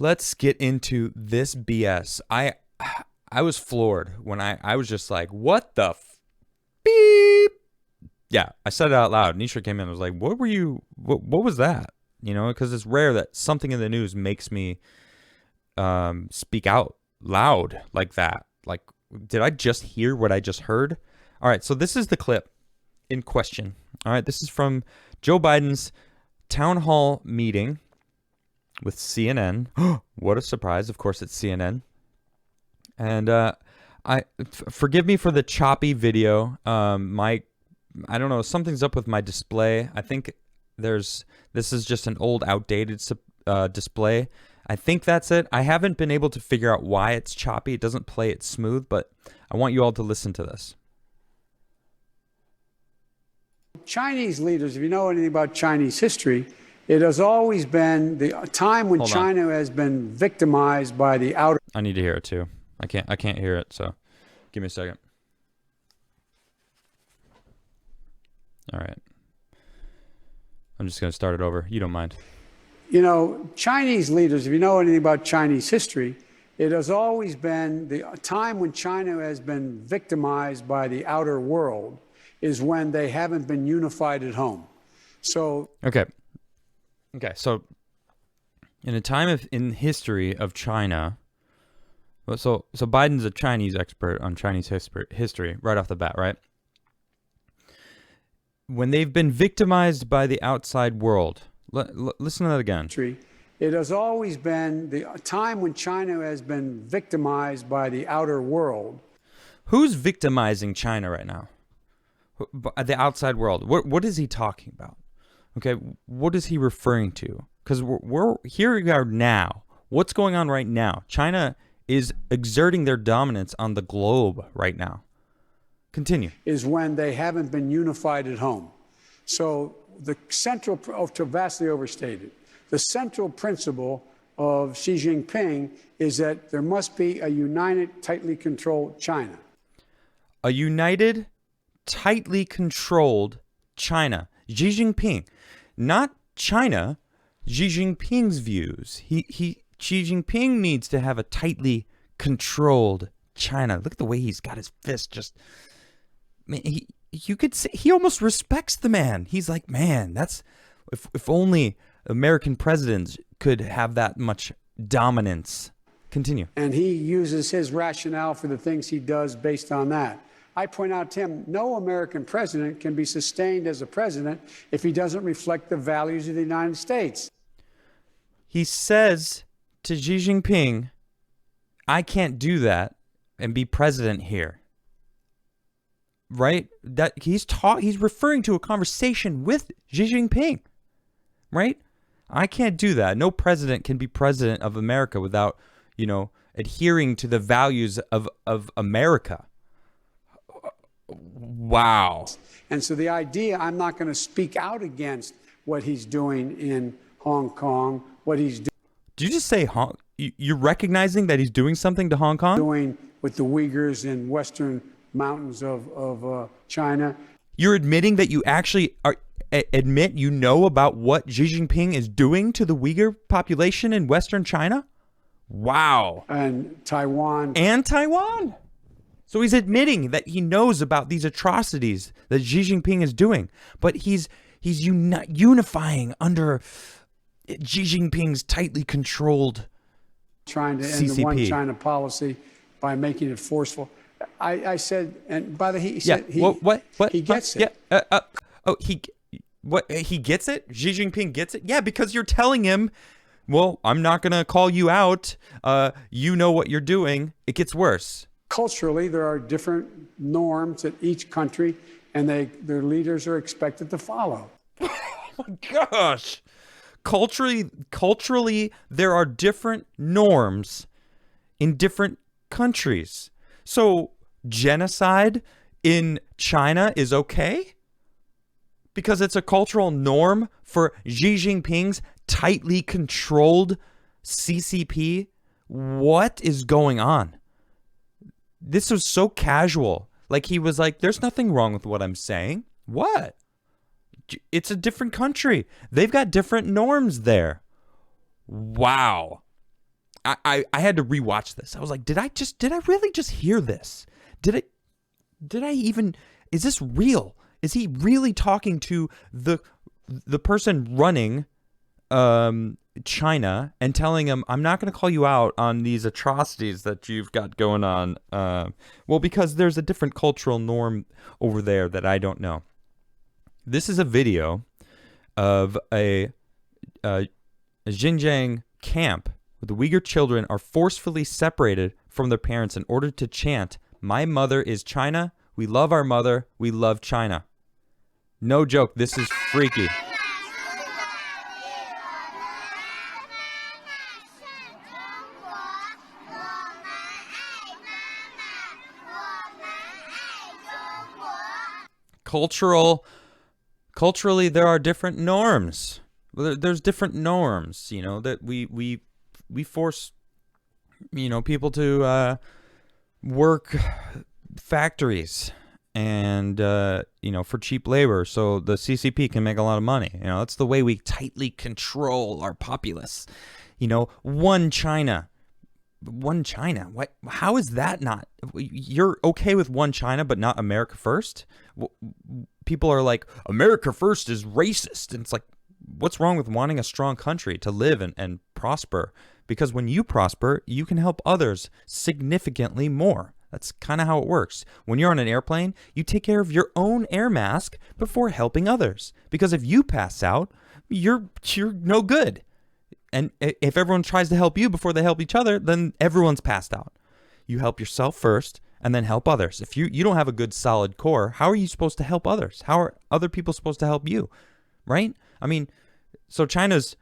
Let's get into this BS. I was floored when I was just like, what the beep? Yeah, I said it out loud. Nisha came in and was like, what was that? You know, because it's rare that something in the news makes me speak out loud like that. Like, did I just hear what I just heard? All right, so this is the clip in question. All right, this is from Joe Biden's town hall meeting with CNN. What a surprise. Of course, it's CNN. And forgive me for the choppy video. I don't know, something's up with my display. I think this is just an old, outdated display. I think that's it. I haven't been able to figure out why it's choppy. It doesn't play it smooth, but I want you all to listen to this. Chinese leaders, if you know anything about Chinese history, it has always been the time when China has been victimized by the outer... I need to hear it too. I can't hear it, so give me a second. All right. I'm just going to start it over. You don't mind. You know, Chinese leaders, if you know anything about Chinese history, it has always been the time when China has been victimized by the outer world is when they haven't been unified at home. So okay, so in a time in history of China, so Biden's a Chinese expert on Chinese history right off the bat, right? When they've been victimized by the outside world, listen to that again. It has always been the time when China has been victimized by the outer world. Who's victimizing China right now? The outside world. What is he talking about? Okay, what is he referring to? Because we're here we are now. What's going on right now? China is exerting their dominance on the globe right now. Continue. Is when they haven't been unified at home. So the central, to vastly overstated, the central principle of Xi Jinping is that there must be a united, tightly controlled China. A united, tightly controlled China. Xi Jinping, not China. Xi Jinping's views. Xi Jinping needs to have a tightly controlled China. Look at the way he's got his fist just. Man, you could say he almost respects the man. He's like, man, that's if only American presidents could have that much dominance. Continue. And he uses his rationale for the things he does based on that. I point out to him, no American president can be sustained as a president if he doesn't reflect the values of the United States. He says to Xi Jinping, I can't do that and be president here. Right? That he's referring to a conversation with Xi Jinping. Right? I can't do that. No president can be president of America without, adhering to the values of America. Wow. And so the idea, I'm not going to speak out against what he's doing in Hong Kong, what he's doing. Did you just say you're recognizing that he's doing something to Hong Kong? Doing with the Uyghurs in western mountains of China. You're admitting that you actually admit you know about what Xi Jinping is doing to the Uyghur population in Western China? Wow. And Taiwan. So he's admitting that he knows about these atrocities that Xi Jinping is doing, but he's unifying under Xi Jinping's tightly controlled trying to end CCP. the one China policy by making it forceful. I said, and by the way, he said he gets it. He gets it? Xi Jinping gets it? Yeah, because you're telling him, well, I'm not going to call you out. You know what you're doing. It gets worse. Culturally, there are different norms at each country, and their leaders are expected to follow. Oh my gosh. Culturally, there are different norms in different countries. So genocide in China is okay? Because it's a cultural norm for Xi Jinping's tightly controlled CCP? What is going on? This was so casual. Like he was like, there's nothing wrong with what I'm saying. What? It's a different country. They've got different norms there. Wow. I had to rewatch this. I was like, did I really just hear this? Did I even, is this real? Is he really talking to the person running China and telling him, I'm not going to call you out on these atrocities that you've got going on? Well, because there's a different cultural norm over there that I don't know. This is a video of a Xinjiang camp where the Uyghur children are forcefully separated from their parents in order to chant, "My mother is China. We love our mother. We love China." No joke. This is freaky. Culturally, there are different norms. There's different norms, that we force, people to work factories and, for cheap labor so the CCP can make a lot of money. That's the way we tightly control our populace. One China. One China. What? How is that not? You're okay with one China, but not America first? People are like, America first is racist. And it's like, what's wrong with wanting a strong country to live and prosper? Because when you prosper, you can help others significantly more. That's kind of how it works. When you're on an airplane, you take care of your own air mask before helping others. Because if you pass out, you're no good. And if everyone tries to help you before they help each other, then everyone's passed out. You help yourself first and then help others. If you don't have a good solid core, how are you supposed to help others? How are other people supposed to help you? Right? I mean, so China's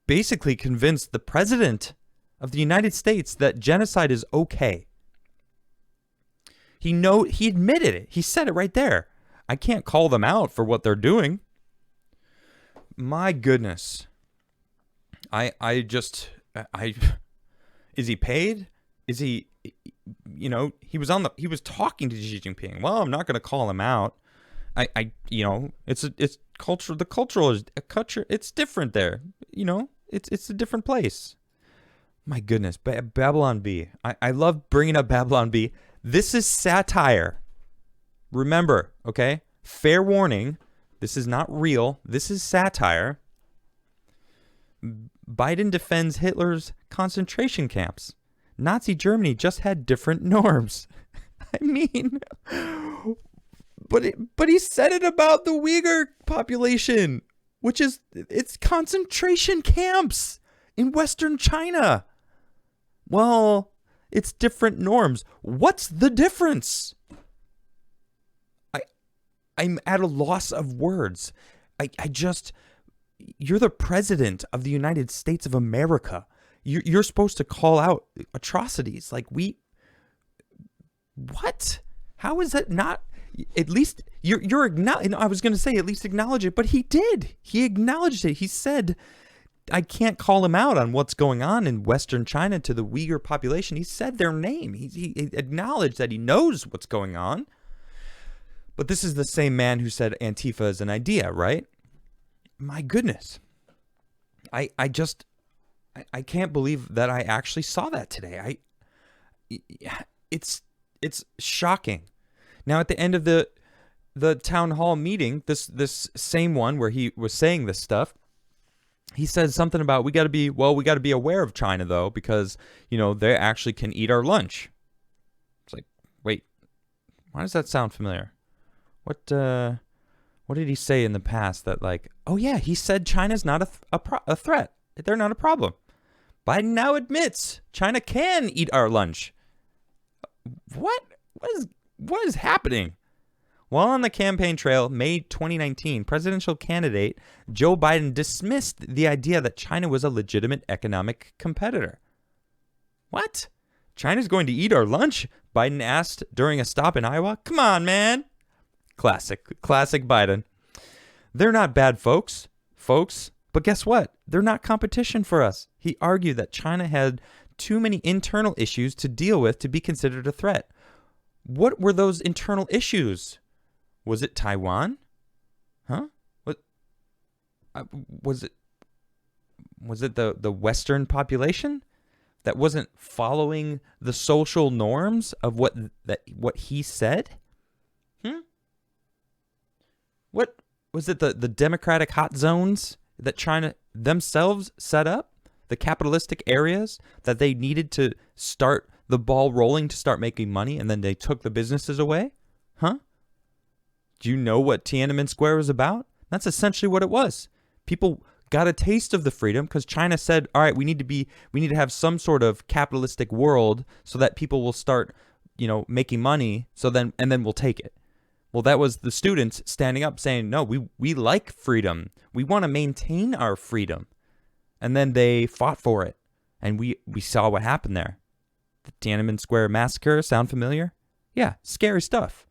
basically convinced the president of the United States that genocide is okay. He admitted it. He said it right there. I can't call them out for what they're doing. My goodness. Is he paid? Is he, he was talking to Xi Jinping. Well, I'm not going to call him out. It's culture. The cultural is a culture. It's different there. It's a different place. My goodness. Babylon Bee. I love bringing up Babylon Bee. This is satire. Remember, okay? Fair warning. This is not real. This is satire. Biden defends Hitler's concentration camps. Nazi Germany just had different norms. I mean, but he said it about the Uyghur population, which is, it's concentration camps in Western China. Well, it's different norms. What's the difference? I'm at a loss of words. You're the president of the United States of America. You're supposed to call out atrocities. What? How is that not? At least you're acknowledging. I was going to say at least acknowledge it, but he did. He acknowledged it. He said, I can't call him out on what's going on in Western China to the Uyghur population. He said their name. He acknowledged that he knows what's going on. But this is the same man who said Antifa is an idea, right? My goodness. I can't believe that I actually saw that today. It's shocking. Now at the end of the town hall meeting, this same one where he was saying this stuff, he said something about we got to be aware of China though, because they actually can eat our lunch. It's like, wait, why does that sound familiar? What did he say in the past that oh yeah, he said China's not a threat. They're not a problem. Biden now admits China can eat our lunch. What is happening? While on the campaign trail, May 2019, presidential candidate Joe Biden dismissed the idea that China was a legitimate economic competitor. What? China's going to eat our lunch? Biden asked during a stop in Iowa. Come on, man. Classic Biden. They're not bad folks, but guess what? They're not competition for us. He argued that China had too many internal issues to deal with to be considered a threat. What were those internal issues? Was it Taiwan? Huh? What was it? was it the Western population that wasn't following the social norms of what he said? What was it, the democratic hot zones that China themselves set up, the capitalistic areas that they needed to start the ball rolling to start making money, and then they took the businesses away? Huh? Do you know what Tiananmen Square was about? That's essentially what it was. People got a taste of the freedom because China said, all right, we need to have some sort of capitalistic world so that people will start, making money, and then we'll take it. Well, that was the students standing up saying, no, we like freedom. We want to maintain our freedom. And then they fought for it. And we saw what happened there. The Tiananmen Square massacre, sound familiar? Yeah, scary stuff.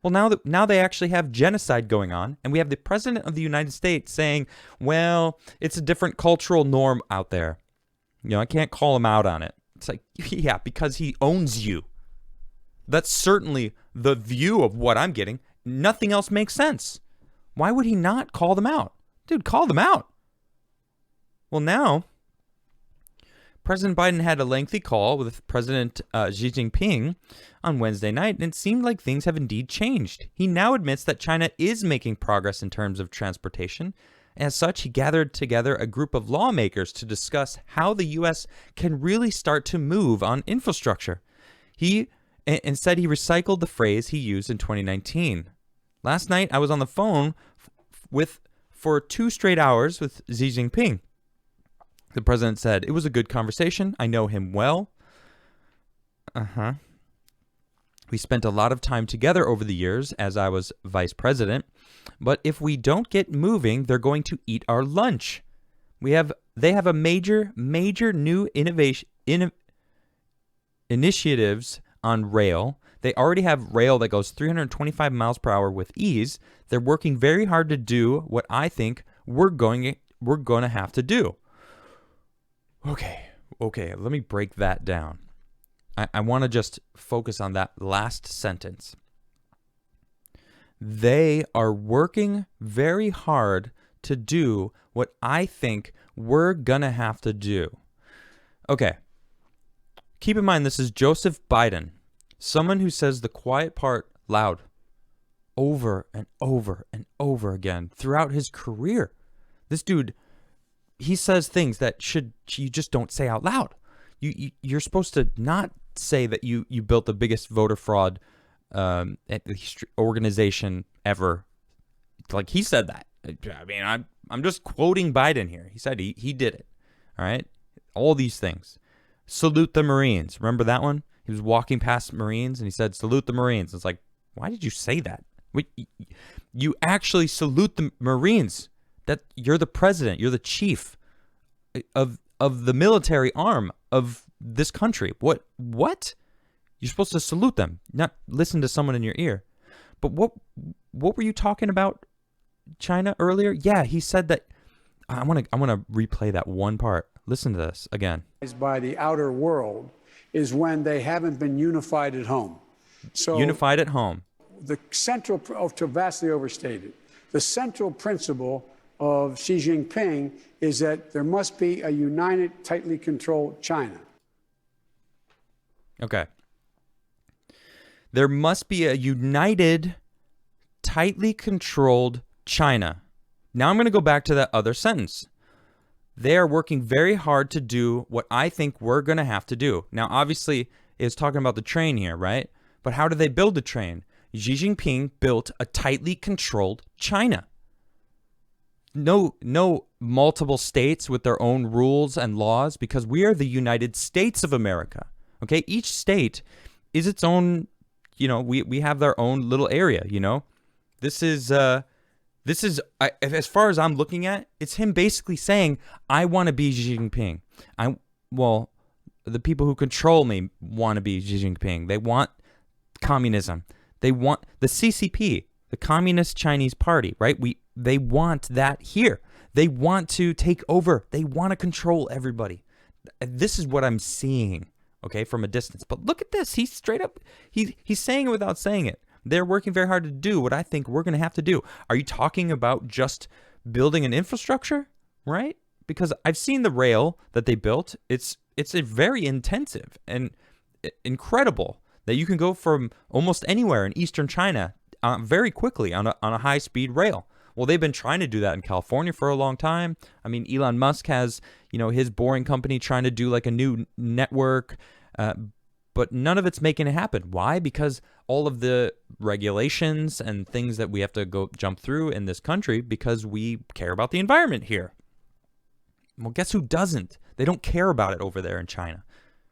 Well, now they actually have genocide going on, and we have the president of the United States saying, well, it's a different cultural norm out there. I can't call him out on it. It's like, yeah, because he owns you. That's certainly the view of what I'm getting. Nothing else makes sense. Why would he not call them out? Dude, call them out. Well, now, President Biden had a lengthy call with President Xi Jinping on Wednesday night, and it seemed like things have indeed changed. He now admits that China is making progress in terms of transportation. As such, he gathered together a group of lawmakers to discuss how the U.S. can really start to move on infrastructure. Instead, he recycled the phrase he used in 2019. Last night, I was on the phone for 2 straight hours with Xi Jinping. The president said, it was a good conversation. I know him well. We spent a lot of time together over the years as I was vice president. But if we don't get moving, they're going to eat our lunch. They have a major new initiatives on rail. They already have rail that goes 325 miles per hour with ease. They're working very hard to do what I think we're going to have to do. Okay, let me break that down. I want to just focus on that last sentence. They are working very hard to do what I think we're going to have to do. Okay. Keep in mind, this is Joseph Biden, someone who says the quiet part loud over and over and over again throughout his career. This dude, he says things that you just don't say out loud. You're supposed to not say that you built the biggest voter fraud organization ever. Like, he said that. I mean, I'm just quoting Biden here. He said he did it. All right? All these things. Salute the Marines. Remember that one? He was walking past Marines and he said, salute the Marines. It's like, why did you say that? You actually salute the Marines. That you're the president. You're the chief of the military arm of this country. What? You're supposed to salute them, not listen to someone in your ear. But what were you talking about, China, earlier? Yeah, he said that. I want to replay that one part. Listen to this again. By the outer world is when they haven't been unified at home. So unified at home. The central, vastly overstated, the central principle of Xi Jinping is that there must be a united, tightly controlled China. Okay. There must be a united, tightly controlled China. Now I'm going to go back to that other sentence. They are working very hard to do what I think we're going to have to do. Now, obviously, it's talking about the train here, right? But how do they build the train? Xi Jinping built a tightly controlled China. No multiple states with their own rules and laws, because we are the United States of America. Okay, each state is its own, we have their own little area, This is as far as I'm looking at, it's him basically saying, I want to be Xi Jinping. The people who control me want to be Xi Jinping. They want communism. They want the CCP, the Communist Chinese Party, right? They want that here. They want to take over. They want to control everybody. This is what I'm seeing, okay, from a distance. But look at this. He's straight up, he's saying it without saying it. They're working very hard to do what I think we're going to have to do. Are you talking about just building an infrastructure, right? because I've seen the rail that they built. It's a very intensive and incredible that you can go from almost anywhere in eastern China very quickly on a high-speed rail. Well, they've been trying to do that in California for a long time. I mean, Elon Musk has, his Boring Company trying to do like a new network, but none of it's making it happen. Why? Because all of the regulations and things that we have to go jump through in this country, because we care about the environment here. Well, guess who doesn't? They don't care about it over there in China,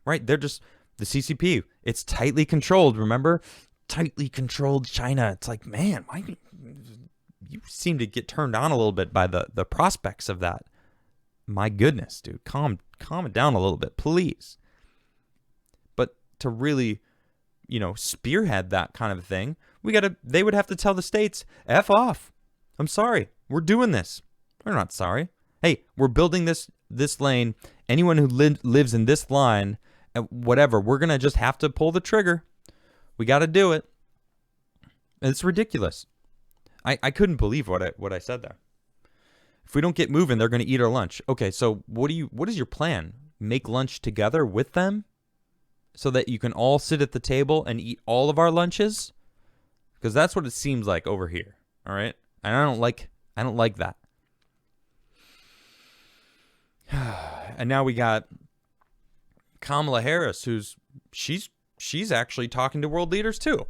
right? They're just the CCP. It's tightly controlled. Remember, tightly controlled China. It's like, man, why you seem to get turned on a little bit by the prospects of that. My goodness, dude, calm it down a little bit, please. But to really, spearhead that kind of thing, they would have to tell the states, F off. I'm sorry. We're doing this. We're not sorry. Hey, we're building this lane. Anyone who lives in this line, whatever, we're going to just have to pull the trigger. We got to do it. It's ridiculous. I couldn't believe what I said there. If we don't get moving, they're going to eat our lunch. Okay, so what is your plan? Make lunch together with them so that you can all sit at the table and eat all of our lunches? Because that's what it seems like over here. All right? And I don't like that. And now we got Kamala Harris, she's actually talking to world leaders too.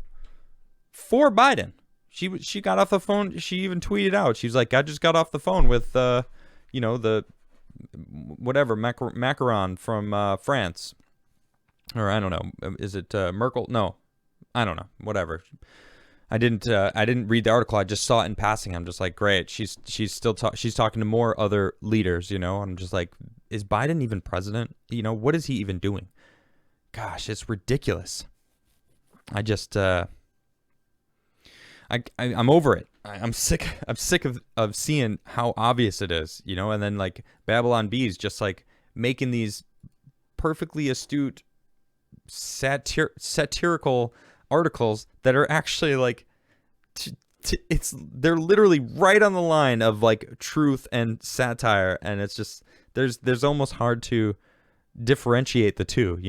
For Biden. She got off the phone. She even tweeted out. She's like, I just got off the phone with, the whatever, Macron from France. Or I don't know. Is it Merkel? No, I don't know. Whatever. I didn't read the article. I just saw it in passing. I'm just like, great. She's still she's talking to more other leaders. I'm just like, is Biden even president? What is he even doing? Gosh, it's ridiculous. I just. I'm over it. I'm sick. I'm sick of seeing how obvious it is, and then like Babylon Bees just like making these perfectly astute satirical articles that are actually like they're literally right on the line of like truth and satire, and it's just there's almost hard to differentiate the two,